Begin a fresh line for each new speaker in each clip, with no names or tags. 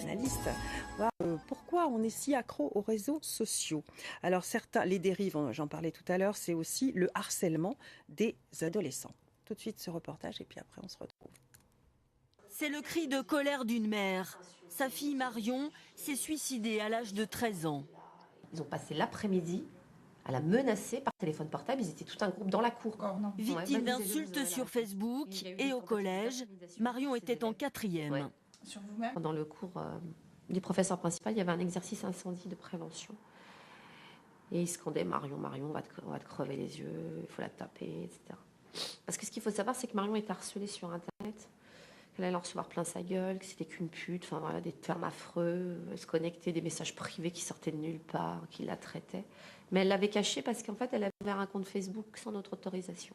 Analystes, voir pourquoi on est si accro aux réseaux sociaux. Alors certains, les dérives, j'en parlais tout à l'heure, c'est aussi le harcèlement des adolescents. Tout de suite ce reportage et puis après on se retrouve.
C'est le cri de colère d'une mère. Sa fille Marion s'est suicidée à l'âge de 13 ans.
Ils ont passé l'après-midi à la menacer par téléphone portable. Ils étaient tout un groupe dans la cour.
Victime d'insultes sur Facebook et au collège, Marion était en 4e.
Ouais. Pendant le cours du professeur principal, il y avait un exercice incendie de prévention. Et il scandait Marion, Marion, on va te crever les yeux, il faut la taper, etc. Parce que ce qu'il faut savoir, c'est que Marion est harcelée sur Internet, qu'elle allait en recevoir plein sa gueule, que c'était qu'une pute, enfin voilà, des termes affreux, elle se connectait, des messages privés qui sortaient de nulle part, qui la traitaient. Mais elle l'avait caché parce qu'en fait, elle avait ouvert un compte Facebook sans notre autorisation.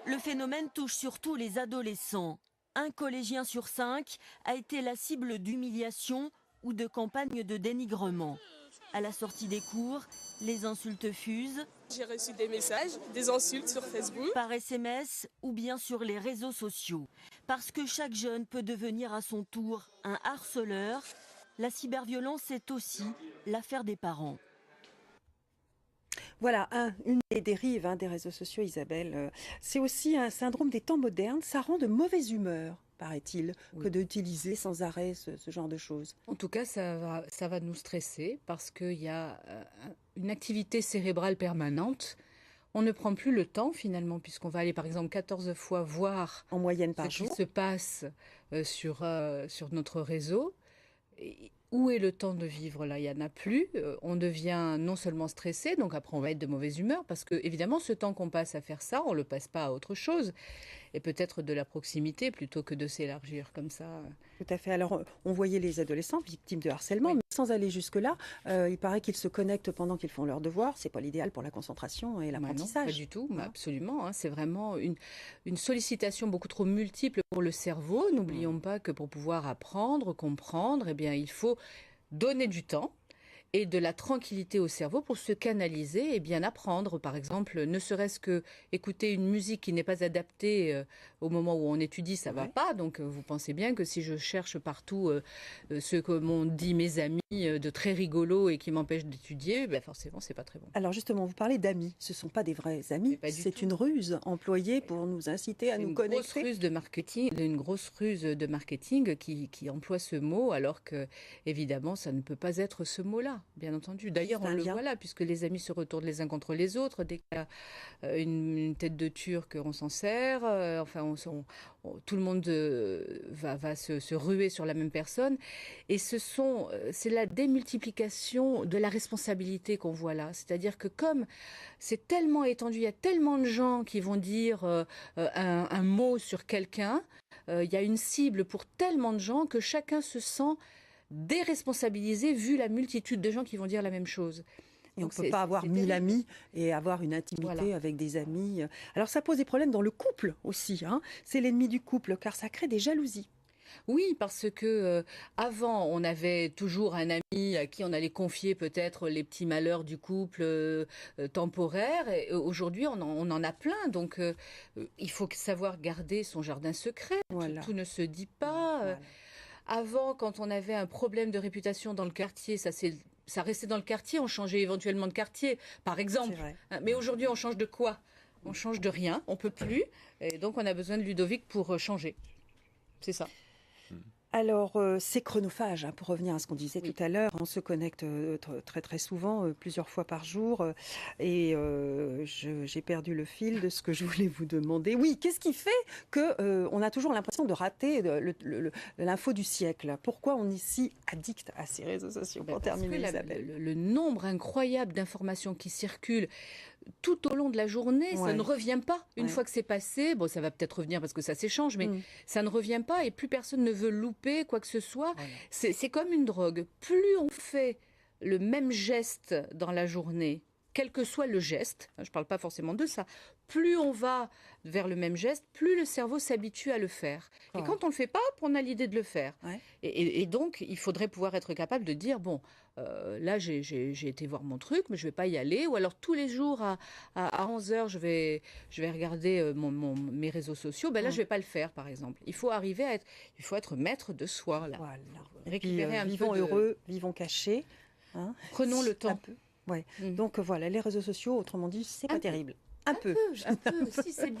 Le phénomène touche surtout les adolescents. Un collégien sur 5 a été la cible d'humiliation ou de campagnes de dénigrement. À la sortie des cours, les insultes fusent.
J'ai reçu des messages, des insultes sur Facebook.
Par SMS ou bien sur les réseaux sociaux. Parce que chaque jeune peut devenir à son tour un harceleur, la cyberviolence est aussi l'affaire des parents.
Voilà, une des dérives des réseaux sociaux, Isabelle. C'est aussi un syndrome des temps modernes. Ça rend de mauvaise humeur, paraît-il, que d'utiliser sans arrêt ce genre de choses.
En tout cas, ça va nous stresser parce qu'il y a une activité cérébrale permanente. On ne prend plus le temps finalement, puisqu'on va aller par exemple 14 fois voir
en moyenne par jour
ce qui se passe sur notre réseau. Où est le temps de vivre là? Il n'y en a plus. On devient non seulement stressé, donc après on va être de mauvaise humeur, parce que évidemment ce temps qu'on passe à faire ça, on ne le passe pas à autre chose. Et peut-être de la proximité plutôt que de s'élargir comme ça.
Tout à fait. Alors on voyait les adolescents victimes de harcèlement, mais sans aller jusque-là, il paraît qu'ils se connectent pendant qu'ils font leurs devoirs. C'est pas l'idéal pour la concentration et l'apprentissage.
Non, pas du tout, absolument. C'est vraiment une sollicitation beaucoup trop multiple pour le cerveau. N'oublions pas que pour pouvoir apprendre, comprendre, eh bien il faut donner du temps et de la tranquillité au cerveau pour se canaliser et bien apprendre. Par exemple, ne serait-ce que écouter une musique qui n'est pas adaptée au moment où on étudie, ça va pas. Donc vous pensez bien que si je cherche partout ce que m'ont dit mes amis de très rigolo et qui m'empêchent d'étudier, ben forcément c'est pas très bon.
Alors justement, vous parlez d'amis, ce sont pas des vrais amis, c'est une ruse employée pour nous inciter à nous connecter.
Une grosse ruse de marketing qui emploie ce mot alors que évidemment ça ne peut pas être ce mot-là. Bien entendu. D'ailleurs, on le voit là, puisque les amis se retournent les uns contre les autres. Dès qu'il y a une tête de Turc, on s'en sert. Tout le monde va se ruer sur la même personne. Et c'est la démultiplication de la responsabilité qu'on voit là. C'est-à-dire que comme c'est tellement étendu, il y a tellement de gens qui vont dire un mot sur quelqu'un, il y a une cible pour tellement de gens que chacun se sent déresponsabilisé vu la multitude de gens qui vont dire la même chose.
Et on ne peut pas avoir 1000 amis et avoir une intimité avec des amis. Alors ça pose des problèmes dans le couple aussi. C'est l'ennemi du couple car ça crée des jalousies.
Oui, parce que avant, on avait toujours un ami à qui on allait confier peut-être les petits malheurs du couple temporaire. Et aujourd'hui, on en a plein. Donc, il faut savoir garder son jardin secret.
Voilà.
Tout ne se dit pas. Voilà. Avant, quand on avait un problème de réputation dans le quartier, ça restait dans le quartier, on changeait éventuellement de quartier, par exemple. Mais aujourd'hui, on change de quoi? On change de rien, on peut plus. Et donc, on a besoin de Ludovic pour changer. C'est ça.
Alors, c'est chronophage, pour revenir à ce qu'on disait tout à l'heure. On se connecte très très souvent, plusieurs fois par jour. Et j'ai perdu le fil de ce que je voulais vous demander. Oui, qu'est-ce qui fait qu'on a toujours l'impression de rater l'info du siècle? Pourquoi on est si addict à ces réseaux sociaux? Pour terminer, Isabelle.
Le nombre incroyable d'informations qui circulent tout au long de la journée, ça ne revient pas. Une fois que c'est passé, bon, ça va peut-être revenir parce que ça s'échange, mais ça ne revient pas et plus personne ne veut louper quoi que ce soit. Voilà. C'est comme une drogue. Plus on fait le même geste dans la journée, quel que soit le geste, je ne parle pas forcément de ça, plus on va vers le même geste, plus le cerveau s'habitue à le faire. Et quand on ne le fait pas, on a l'idée de le faire. Ouais. Et donc, il faudrait pouvoir être capable de dire, bon, là, j'ai été voir mon truc, mais je ne vais pas y aller. Ou alors, tous les jours, à 11h, je vais regarder mes réseaux sociaux. Ben là, je ne vais pas le faire, par exemple. Il faut arriver il faut être maître de soi. Là. Voilà.
Récupérer vivons heureux, vivons cachés. Hein.
Prenons le temps.
Ouais. Donc voilà, les réseaux sociaux, autrement dit, c'est pas terrible. Un peu.
Si, c'est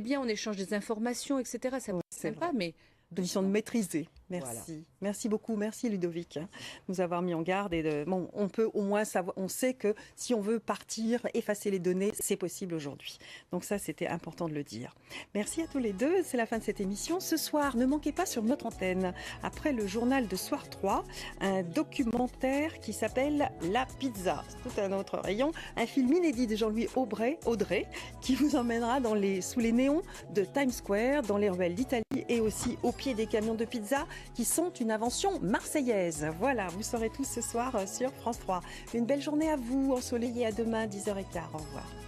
bien, on échange des informations, etc. Ça c'est sympa, mais
condition de maîtriser. Merci. Voilà. Merci beaucoup. Merci Ludovic de nous avoir mis en garde. On peut au moins savoir, on sait que si on veut partir, effacer les données, c'est possible aujourd'hui. Donc ça, c'était important de le dire. Merci à tous les deux. C'est la fin de cette émission. Ce soir, ne manquez pas sur notre antenne, après le journal de Soir 3, un documentaire qui s'appelle La Pizza. C'est tout un autre rayon. Un film inédit de Jean-Louis Audrey, qui vous emmènera sous les néons de Times Square, dans les ruelles d'Italie et aussi au pied des camions de pizza qui sont une invention marseillaise. Voilà, vous saurez tout ce soir sur France 3. Une belle journée à vous, ensoleillée, à demain, 10h15. Au revoir.